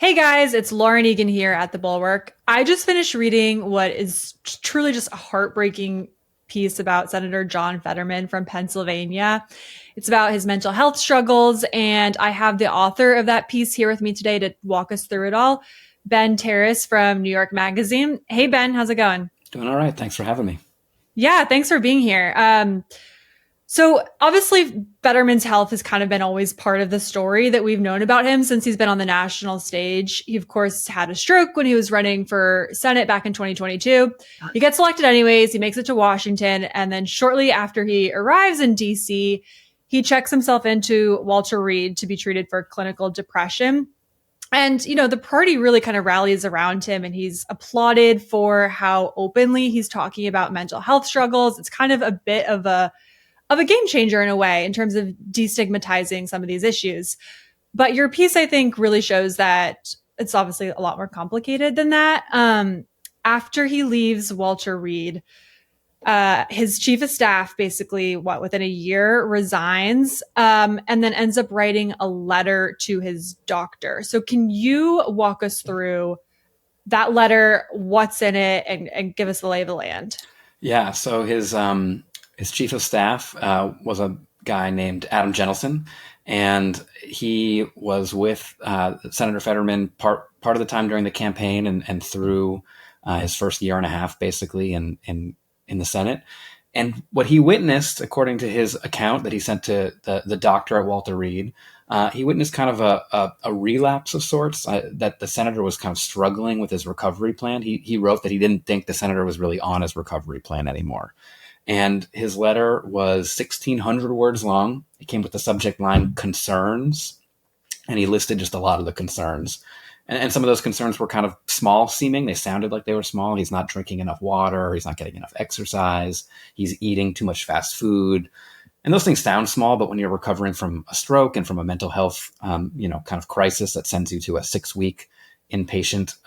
Hey guys, it's Lauren Egan here at the Bulwark. I just finished reading what is truly just a heartbreaking piece about Senator John Fetterman from Pennsylvania. It's about his mental health struggles, and I have the author of that piece here with me today to walk us through it all, Ben Terris from New York Magazine. Hey Ben, how's it going? Doing all right. Thanks for having me. Yeah, thanks for being here. So obviously, Fetterman's health has kind of been always part of the story that we've known about him since he's been on the national stage. He, of course, had a stroke when he was running for Senate back in 2022. He gets elected anyways. He makes it to Washington. And then shortly after he arrives in DC, he checks himself into Walter Reed to be treated for clinical depression. And, the party really kind of rallies around him and he's applauded for how openly he's talking about mental health struggles. It's kind of a bit of a game changer in a way in terms of destigmatizing some of these issues. But your piece, I think, really shows that it's obviously a lot more complicated than that. After he leaves Walter Reed, his chief of staff basically, within a year resigns, and then ends up writing a letter to his doctor. So can you walk us through that letter, what's in it, and give us the lay of the land? Yeah. So his chief of staff was a guy named Adam Jentelson, and he was with Senator Fetterman part of the time during the campaign and through his first year and a half, basically, in the Senate. And what he witnessed, according to his account that he sent to the doctor at Walter Reed, he witnessed kind of a relapse of sorts, that the senator was kind of struggling with his recovery plan. He wrote that he didn't think the senator was really on his recovery plan anymore. And his letter was 1,600 words long. It came with the subject line concerns, and he listed just a lot of the concerns. And some of those concerns were kind of small seeming. They sounded like they were small. He's not drinking enough water. He's not getting enough exercise. He's eating too much fast food. And those things sound small, but when you're recovering from a stroke and from a mental health, kind of crisis that sends you to a 6-week inpatient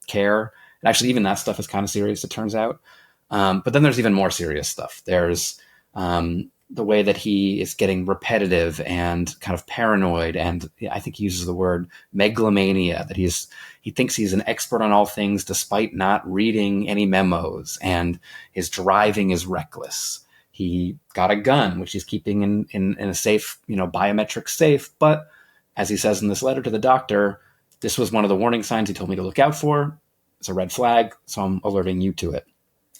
care, and actually even that stuff is kind of serious, it turns out. But then there's even more serious stuff. There's the way that he is getting repetitive and kind of paranoid. And I think he uses the word megalomania, that he thinks he's an expert on all things despite not reading any memos. And his driving is reckless. He got a gun, which he's keeping in a safe, biometric safe. But as he says in this letter to the doctor, this was one of the warning signs he told me to look out for. It's a red flag, so I'm alerting you to it.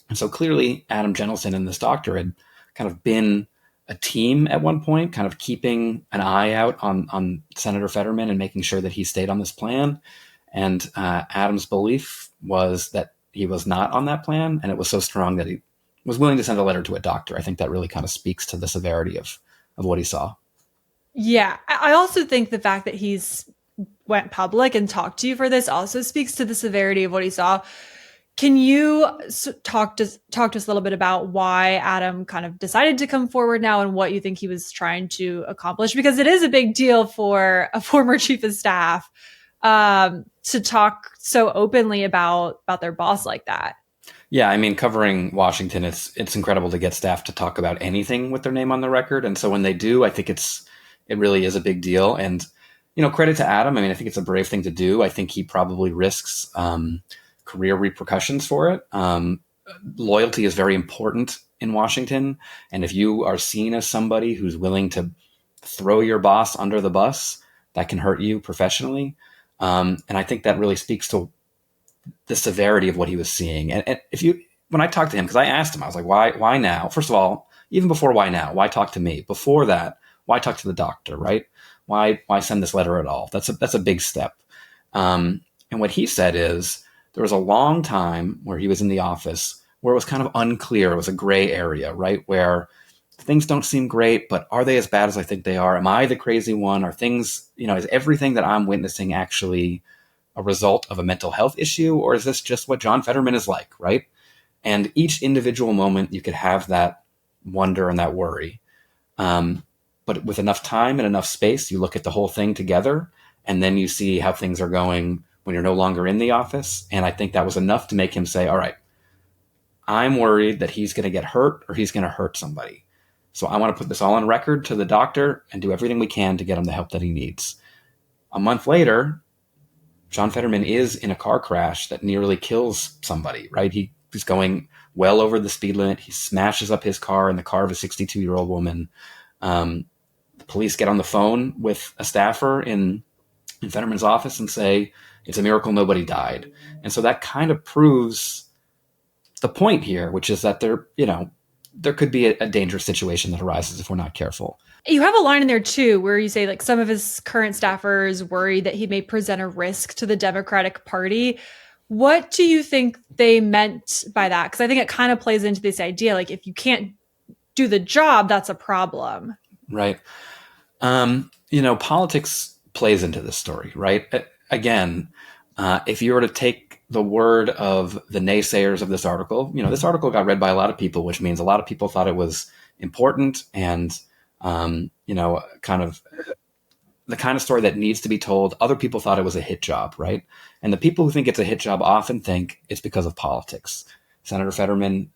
And so clearly Adam Jentelson and this doctor had kind of been a team at one point, kind of keeping an eye out on Senator Fetterman and making sure that he stayed on this plan. And Adam's belief was that he was not on that plan. And it was so strong that he was willing to send a letter to a doctor. I think that really kind of speaks to the severity of what he saw. Yeah, I also think the fact that he's went public and talked to you for this also speaks to the severity of what he saw. Can you talk to us a little bit about why Adam kind of decided to come forward now and what you think he was trying to accomplish? Because it is a big deal for a former chief of staff to talk so openly about their boss like that. Yeah, I mean, covering Washington, it's incredible to get staff to talk about anything with their name on the record. And so when they do, I think it really is a big deal. And, credit to Adam. I mean, I think it's a brave thing to do. I think he probably risks career repercussions for it. Loyalty is very important in Washington. And if you are seen as somebody who's willing to throw your boss under the bus, that can hurt you professionally. And I think that really speaks to the severity of what he was seeing. And when I talked to him, because I asked him, I was like, why now? First of all, even before why now, why talk to me? Before that, why talk to the doctor, right? Why send this letter at all? That's a big step. And what he said is, there was a long time where he was in the office where it was kind of unclear. It was a gray area, right? Where things don't seem great, but are they as bad as I think they are? Am I the crazy one? Are things, is everything that I'm witnessing actually a result of a mental health issue? Or is this just what John Fetterman is like, right? And each individual moment you could have that wonder and that worry. But with enough time and enough space, you look at the whole thing together and then you see how things are going when you're no longer in the office. And I think that was enough to make him say, all right, I'm worried that he's going to get hurt or he's going to hurt somebody. So I want to put this all on record to the doctor and do everything we can to get him the help that he needs. A month later, John Fetterman is in a car crash that nearly kills somebody, right? He's going well over the speed limit. He smashes up his car and the car of a 62-year-old woman. The police get on the phone with a staffer in Fetterman's office and say, it's a miracle nobody died. And so that kind of proves the point here, which is that there could be a dangerous situation that arises if we're not careful. You have a line in there too, where you say like some of his current staffers worry that he may present a risk to the Democratic Party. What do you think they meant by that? Because I think it kind of plays into this idea, like if you can't do the job, that's a problem. Right. Politics plays into this story, right? Again, if you were to take the word of the naysayers of this article, this article got read by a lot of people, which means a lot of people thought it was important and, kind of the kind of story that needs to be told. Other people thought it was a hit job, right? And the people who think it's a hit job often think it's because of politics. Senator Fetterman,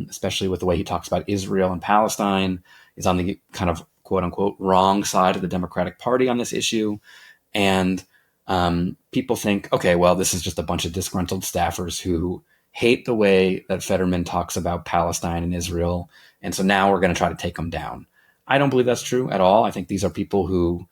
especially with the way he talks about Israel and Palestine, is on the kind of quote unquote wrong side of the Democratic Party on this issue. And people think, okay, well, this is just a bunch of disgruntled staffers who hate the way that Fetterman talks about Palestine and Israel. And so now we're going to try to take them down. I don't believe that's true at all. I think these are people who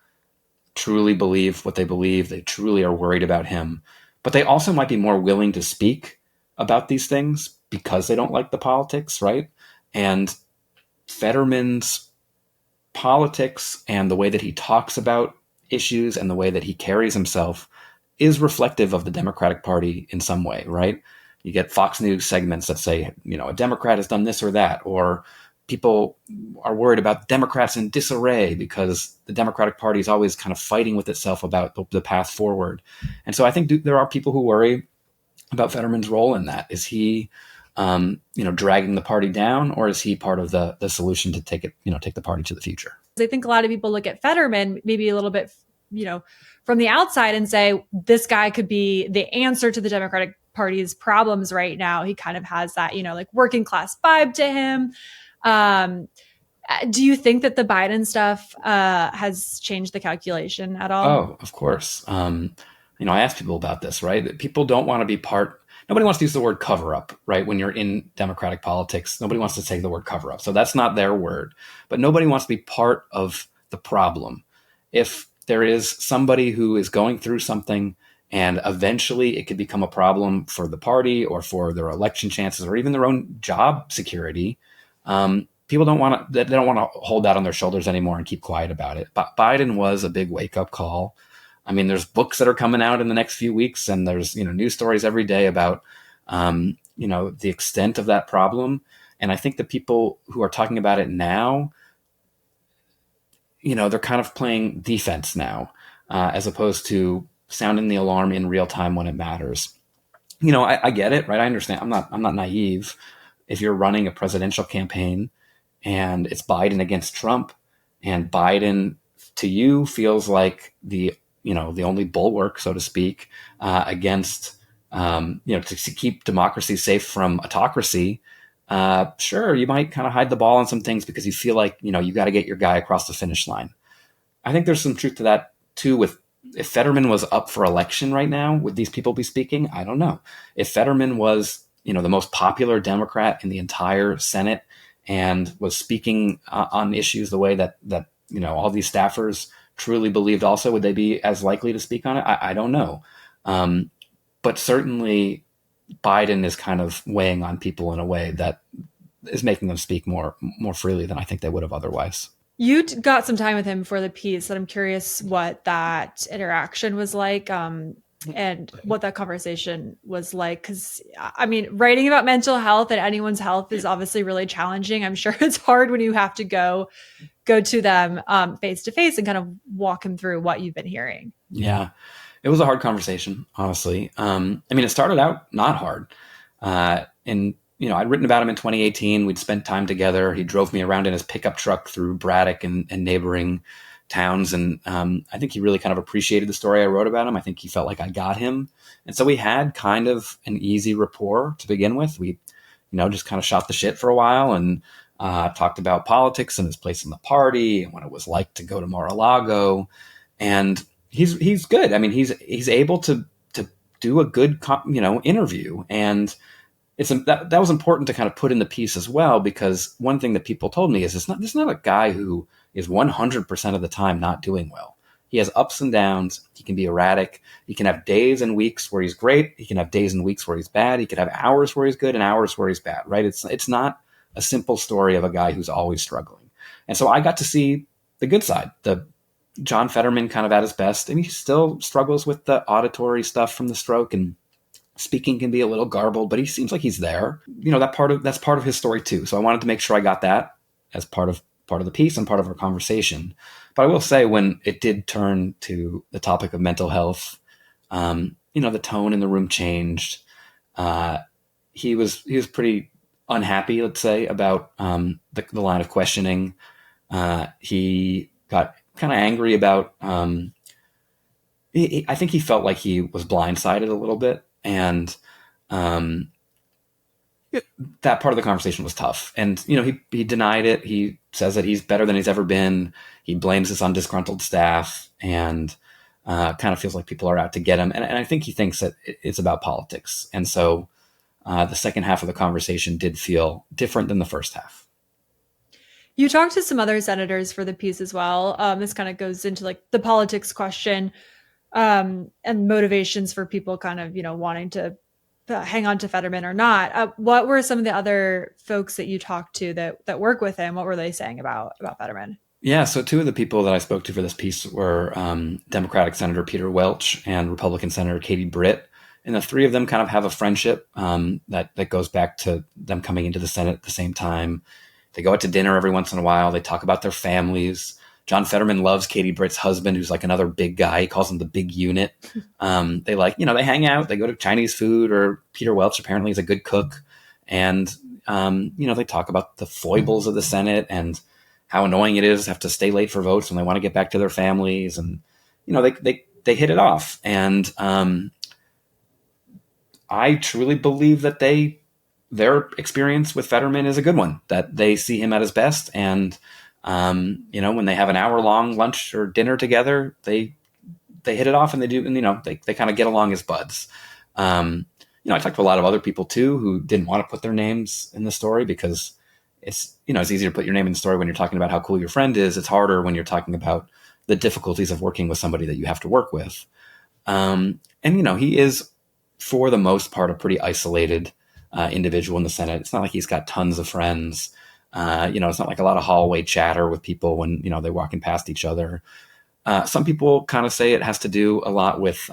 truly believe what they believe. They truly are worried about him. But they also might be more willing to speak about these things because they don't like the politics, right? And Fetterman's politics and the way that he talks about issues and the way that he carries himself is reflective of the Democratic Party in some way, right? You get Fox News segments that say, a Democrat has done this or that, or people are worried about Democrats in disarray because the Democratic Party is always kind of fighting with itself about the path forward. And so I think there are people who worry about Fetterman's role in that. Is he, dragging the party down, or is he part of the solution to take the party to the future? I think a lot of people look at Fetterman maybe a little bit, from the outside and say, this guy could be the answer to the Democratic Party's problems right now. He kind of has that, like working class vibe to him. Do you think that the Biden stuff has changed the calculation at all? Oh, of course. I asked people about this, right? People don't want to be nobody wants to use the word cover up, right? When you're in Democratic politics, nobody wants to say the word cover up. So that's not their word, but nobody wants to be part of the problem. If there is somebody who is going through something and eventually it could become a problem for the party or for their election chances or even their own job security, people don't want to hold that on their shoulders anymore and keep quiet about it. But Biden was a big wake up call. I mean, there's books that are coming out in the next few weeks, and there's news stories every day about the extent of that problem. And I think the people who are talking about it now, they're kind of playing defense now, as opposed to sounding the alarm in real time when it matters. I get it, right? I understand. I'm not naive. If you're running a presidential campaign and it's Biden against Trump, and Biden to you feels like the only bulwark, so to speak, against, to keep democracy safe from autocracy, sure, you might kind of hide the ball on some things because you feel like, you got to get your guy across the finish line. I think there's some truth to that too. If Fetterman was up for election right now, would these people be speaking? I don't know. If Fetterman was, the most popular Democrat in the entire Senate and was speaking on issues the way that all these staffers truly believed also, would they be as likely to speak on it? I don't know. But certainly Biden is kind of weighing on people in a way that is making them speak more freely than I think they would have otherwise. You got some time with him for the piece, and I'm curious what that interaction was like, and what that conversation was like. Because, writing about mental health and anyone's health is obviously really challenging. I'm sure it's hard when you have to go to them face to face and kind of walk him through what you've been hearing. Yeah, it was a hard conversation, honestly. It started out not hard. I'd written about him in 2018. We'd spent time together. He drove me around in his pickup truck through Braddock and neighboring towns. And I think he really kind of appreciated the story I wrote about him. I think he felt like I got him. And so we had kind of an easy rapport to begin with. We, just kind of shot the shit for a while and talked about politics and his place in the party and what it was like to go to Mar-a-Lago. And he's good. He's able to do a good, interview. And that was important to kind of put in the piece as well, because one thing that people told me is this is not a guy who is 100% of the time not doing well. He has ups and downs. He can be erratic. He can have days and weeks where he's great. He can have days and weeks where he's bad. He could have hours where he's good and hours where he's bad, right? It's not a simple story of a guy who's always struggling. And so I got to see the good side, the John Fetterman kind of at his best. And he still struggles with the auditory stuff from the stroke, and speaking can be a little garbled, but he seems like he's there. That's part of his story too. So I wanted to make sure I got that as part of the piece and part of our conversation. But I will say, when it did turn to the topic of mental health, the tone in the room changed. He was pretty unhappy, let's say, about the line of questioning. He got kind of angry about. I think he felt like he was blindsided a little bit, and that part of the conversation was tough. And, he denied it. He says that he's better than he's ever been. He blames this on disgruntled staff, and kind of feels like people are out to get him. And I think he thinks that it's about politics. And so the second half of the conversation did feel different than the first half. You talked to some other senators for the piece as well. This kind of goes into like the politics question, and motivations for people kind of, wanting to hang on to Fetterman or not. What were some of the other folks that you talked to that work with him? What were they saying about Fetterman? Yeah, so two of the people that I spoke to for this piece were Democratic Senator Peter Welch and Republican Senator Katie Britt. And the three of them kind of have a friendship that goes back to them coming into the Senate at the same time. They go out to dinner every once in a while. They talk about their families. John Fetterman loves Katie Britt's husband, who's like another big guy. He calls him the big unit. They they hang out. They go to Chinese food, or Peter Welch apparently is a good cook. And, they talk about the foibles of the Senate and how annoying it is to have to stay late for votes when they want to get back to their families. And, they hit it off. And I truly believe that their experience with Fetterman is a good one, that they see him at his best. And, when they have an hour-long lunch or dinner together, they hit it off, and they do, and they kind of get along as buds. I talked to a lot of other people too who didn't want to put their names in the story, because it's easier to put your name in the story when you're talking about how cool your friend is. It's harder when you're talking about the difficulties of working with somebody that you have to work with. He is, for the most part, a pretty isolated individual in the Senate. It's not like he's got tons of friends. It's not like a lot of hallway chatter with people when, they're walking past each other. Some people kind of say it has to do a lot with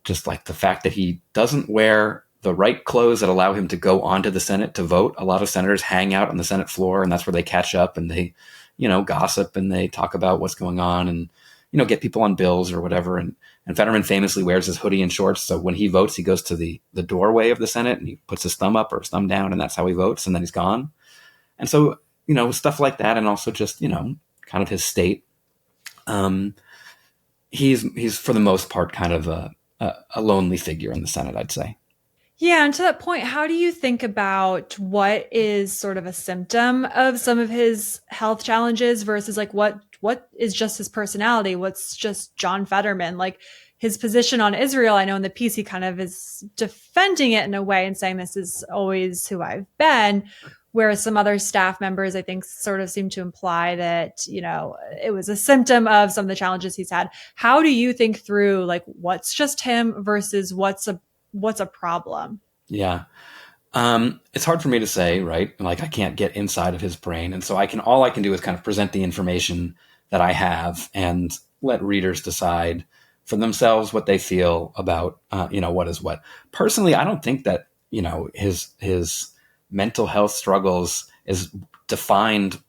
just like the fact that he doesn't wear the right clothes that allow him to go onto the Senate to vote. A lot of senators hang out on the Senate floor, and that's where they catch up, and they, gossip, and they talk about what's going on, and, get people on bills or whatever. And Fetterman famously wears his hoodie and shorts. So when he votes, he goes to the doorway of the Senate, and he puts his thumb up or his thumb down, and that's how he votes. And then he's gone. And so, stuff like that. And also just, kind of his state. He's for the most part kind of a lonely figure in the Senate, I'd say. Yeah. And to that point, how do you think about what is sort of a symptom of some of his health challenges versus like what is just his personality? What's just John Fetterman? Like his position on Israel, I know in the piece, he kind of is defending it in a way and saying this is always who I've been. Whereas some other staff members, I think, sort of seem to imply that, it was a symptom of some of the challenges he's had. How do you think through like what's just him versus what's a problem? Yeah. It's hard for me to say, right? Like I can't get inside of his brain. And so all I can do is kind of present the information that I have and let readers decide for themselves what they feel about, what is what. Personally, I don't think that, his mental health struggles is defined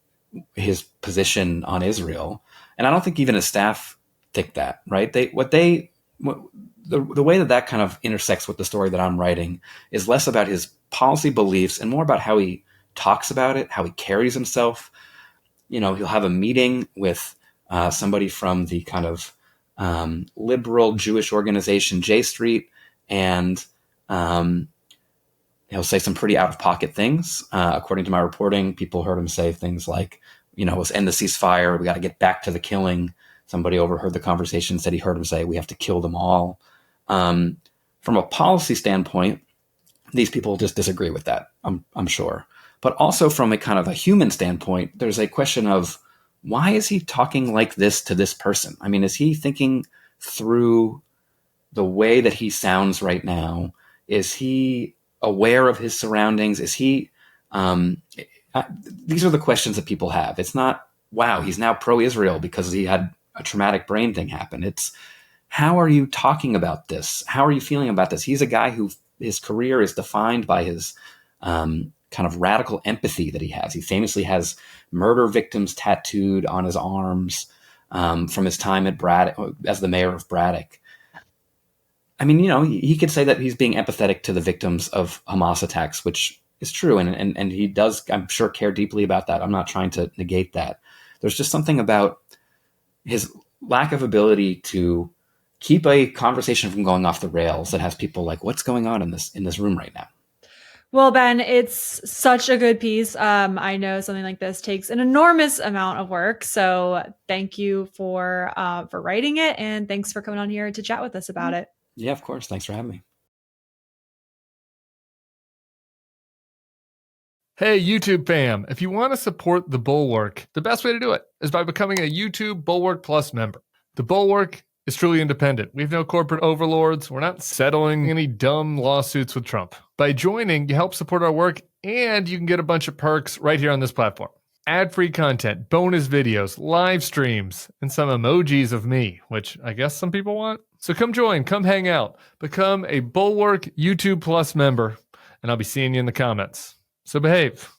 his position on Israel. And I don't think even his staff think that, right? The way that kind of intersects with the story that I'm writing is less about his policy beliefs and more about how he talks about it, how he carries himself. He'll have a meeting with somebody from the kind of liberal Jewish organization J Street, and he'll say some pretty out-of-pocket things. According to my reporting, people heard him say things like, let's end the ceasefire. We got to get back to the killing. Somebody overheard the conversation, said he heard him say, we have to kill them all. From a policy standpoint, these people just disagree with that, I'm sure. But also from a kind of a human standpoint, there's a question of, why is he talking like this to this person? I mean, is he thinking through the way that he sounds right now? Is he aware of his surroundings? Is he, these are the questions that people have. It's not, wow, he's now pro-Israel because he had a traumatic brain thing happen. It's, how are you talking about this? How are you feeling about this? He's a guy who, his career is defined by his kind of radical empathy that he has. He famously has murder victims tattooed on his arms from his time at Braddock as the mayor of Braddock. I mean, he could say that he's being empathetic to the victims of Hamas attacks, which is true. And he does, I'm sure, care deeply about that. I'm not trying to negate that. There's just something about his lack of ability to keep a conversation from going off the rails that has people like, what's going on in this room right now? Well, Ben, it's such a good piece. I know something like this takes an enormous amount of work. So thank you for writing it, and thanks for coming on here to chat with us about it. Yeah, of course. Thanks for having me. Hey, YouTube fam, if you want to support the Bulwark, the best way to do it is by becoming a YouTube Bulwark Plus member. The Bulwark is truly independent. We have no corporate overlords. We're not settling any dumb lawsuits with Trump. By joining, you help support our work, and you can get a bunch of perks right here on this platform. Ad-free content, bonus videos, live streams, and some emojis of me, which I guess some people want. So come join, come hang out, become a Bulwark YouTube Plus member, and I'll be seeing you in the comments. So behave.